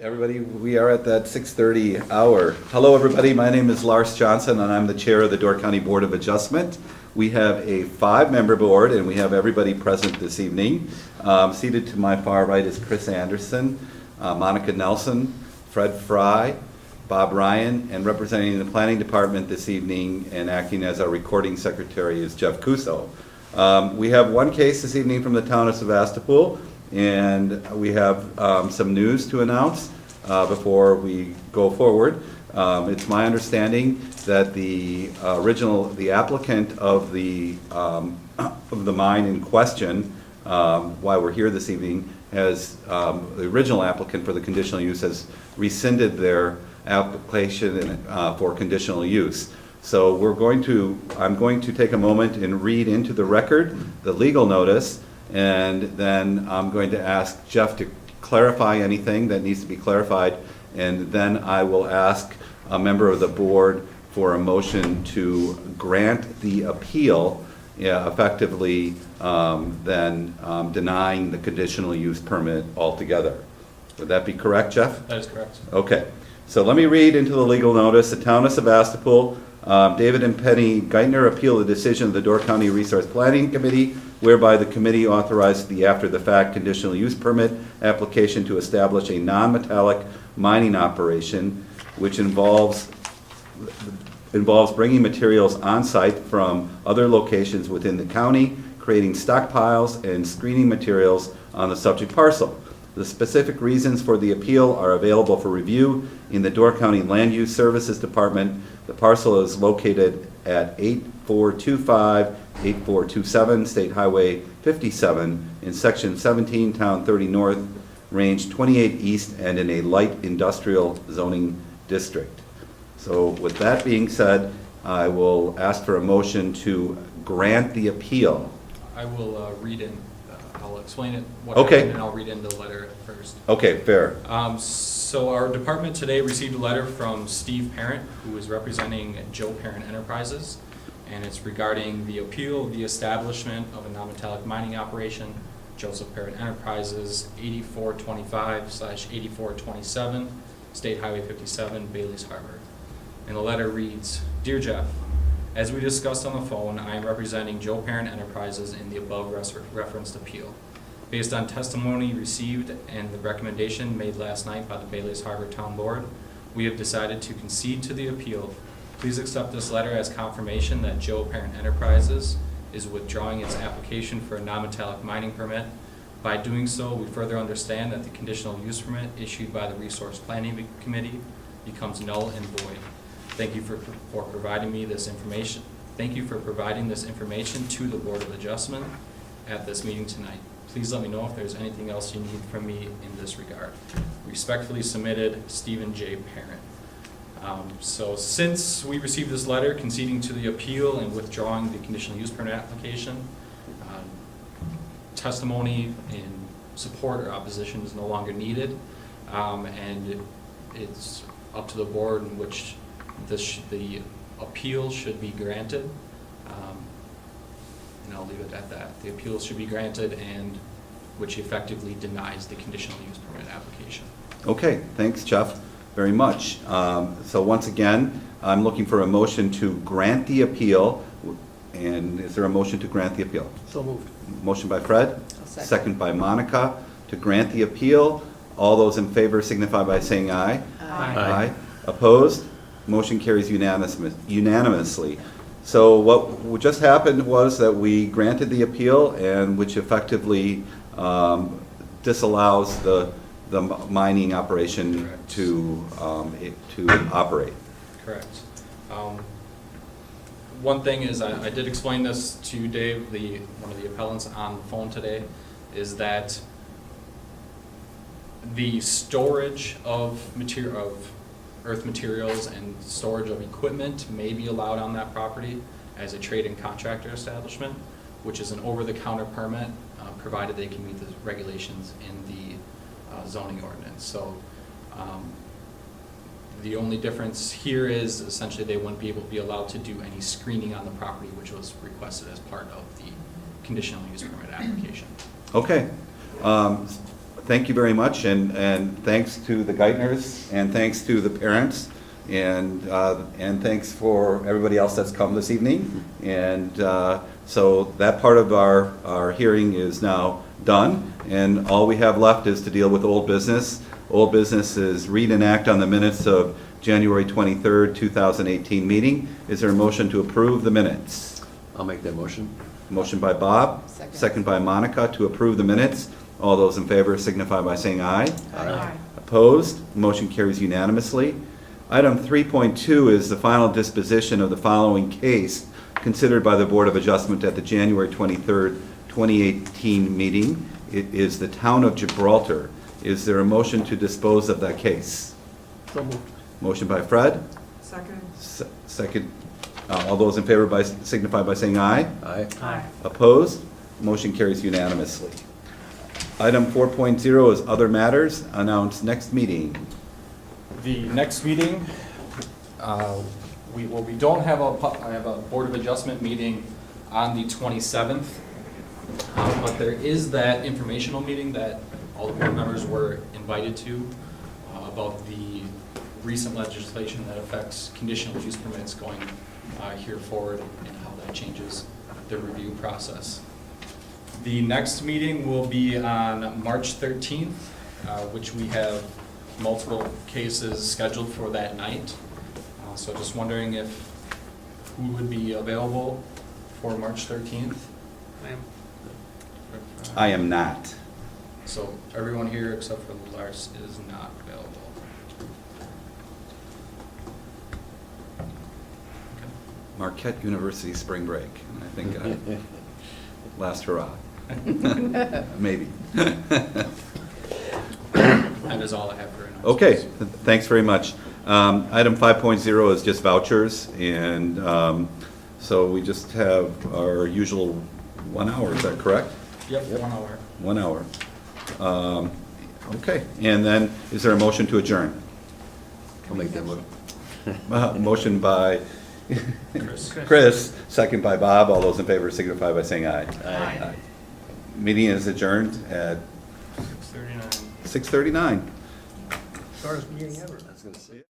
Everybody, we are at that 6:30 hour. Hello, everybody. My name is Lars Johnson, and I'm the chair of the Door County Board of Adjustment. We have a 5-member board, and we have everybody present this evening. Seated to my far right is Chris Anderson, Monica Nelson, Fred Fry, Bob Ryan, and representing the Planning Department this evening and acting as our recording secretary is Jeff Cuso. We have one case this evening from the town of Sebastopol, and we have some news to announce before we go forward. It's my understanding that the applicant of the mine in question, why we're here this evening, has the original applicant for the conditional use has rescinded their application for conditional use. So I'm going to take a moment and read into the record the legal notice, and then I'm going to ask Jeff to clarify anything that needs to be clarified, and then I will ask a member of the board for a motion to grant the appeal, effectively then denying the conditional use permit altogether. Would that be correct, Jeff? That is correct. Okay, so let me read into the legal notice. The town of Sebastopol, David and Penny Geithner appeal the decision of the Door County Resource Planning Committee, whereby the committee authorized the after-the-fact conditional use permit application to establish a non-metallic mining operation, which involves bringing materials on-site from other locations within the county, creating stockpiles, and screening materials on the subject parcel. The specific reasons for the appeal are available for review in the Door County Land Use Services Department. The parcel is located at 8425-8427 State Highway 57 in Section 17, Town 30 North, Range 28 East, and in a light industrial zoning district. So with that being said, I will ask for a motion to grant the appeal. I will read in, I'll explain it what Okay. happened, and I'll read in the letter first. Okay, fair. So our department today received a letter from Steve Parent, who is representing Joe Parent Enterprises, and it's regarding the appeal of the establishment of a non-metallic mining operation, Joseph Parent Enterprises, 8425/8427 State Highway 57, Bailey's Harbor. And the letter reads, Dear Jeff, as we discussed on the phone, I am representing Joe Parent Enterprises in the above referenced appeal. Based on testimony received and the recommendation made last night by the Bailey's Harbor Town Board, we have decided to concede to the appeal. Please accept this letter as confirmation that Joe Parent Enterprises is withdrawing its application for a non-metallic mining permit. By doing so, we further understand that the conditional use permit issued by the Resource Planning Committee becomes null and void. Thank you for providing me this information. Thank you for providing this information to the Board of Adjustment at this meeting tonight. Please let me know if there's anything else you need from me in this regard. Respectfully submitted, Stephen J. Parent. So since we received this letter conceding to the appeal and withdrawing the conditional use permit application, testimony in support or opposition is no longer needed, and it's up to the board in which the appeal should be granted, and I'll leave it at that. The appeal should be granted, and which effectively denies the conditional use permit application. Okay, thanks, Jeff, very much. So once again, I'm looking for a motion to grant the appeal. And is there a motion to grant the appeal? So moved. Motion by Fred, Second. second by Monica to grant the appeal. All those in favor signify by saying aye. Aye. Opposed? Motion carries unanimously. So what just happened was that we granted the appeal, and which effectively disallows the mining operation to operate. Correct. One thing is, I did explain this to Dave, one of the appellants on the phone today, is that the storage of earth materials and storage of equipment may be allowed on that property as a trade and contractor establishment, which is an over-the-counter permit, provided they can meet the regulations in the zoning ordinance. So the only difference here is essentially they wouldn't be able to be allowed to do any screening on the property, which was requested as part of the conditional use permit application. Okay. thank you very much, and thanks to the Geithners, and thanks to the parents, and thanks for everybody else that's come this evening. And so that part of our hearing is now done, and all we have left is to deal with old business. Old business is read and act on the minutes of January 23rd, 2018 meeting. Is there a motion to approve the minutes? I'll make that motion. Motion by Bob, second by Monica to approve the minutes. All those in favor signify by saying aye. Aye. Opposed? Motion carries unanimously. Item 3.2 is the final disposition of the following case considered by the Board of Adjustment at the January 23rd, 2018 meeting. It is the Town of Gibraltar. Is there a motion to dispose of that case? So moved. Motion by Fred. Second. Second. All those in favor signify by saying aye. Aye. Aye. Opposed? Motion carries unanimously. Item 4.0 is other matters. Announce next meeting. The next meeting, we don't have I have a Board of Adjustment meeting on the 27th, but there is that informational meeting that all the board members were invited to about the recent legislation that affects conditional use permits going here forward and how that changes the review process. The next meeting will be on March 13th, which we have multiple cases scheduled for that night. So just wondering who would be available for March 13th? I am not. So everyone here except for Lars is not available. Okay. Marquette University spring break. I think last hurrah. Maybe. That is all I have for announcements. Okay, thanks very much. Item 5.0 is just vouchers, and so we just have our usual 1 hour, is that correct? Yep, 1 hour. 1 hour. Okay, and then is there a motion to adjourn? I'll make that motion. Motion by Chris. Chris, second by Bob. All those in favor signify by saying aye. Aye. Meeting is adjourned at 6:39. 6:39. Shortest meeting ever. I was gonna say.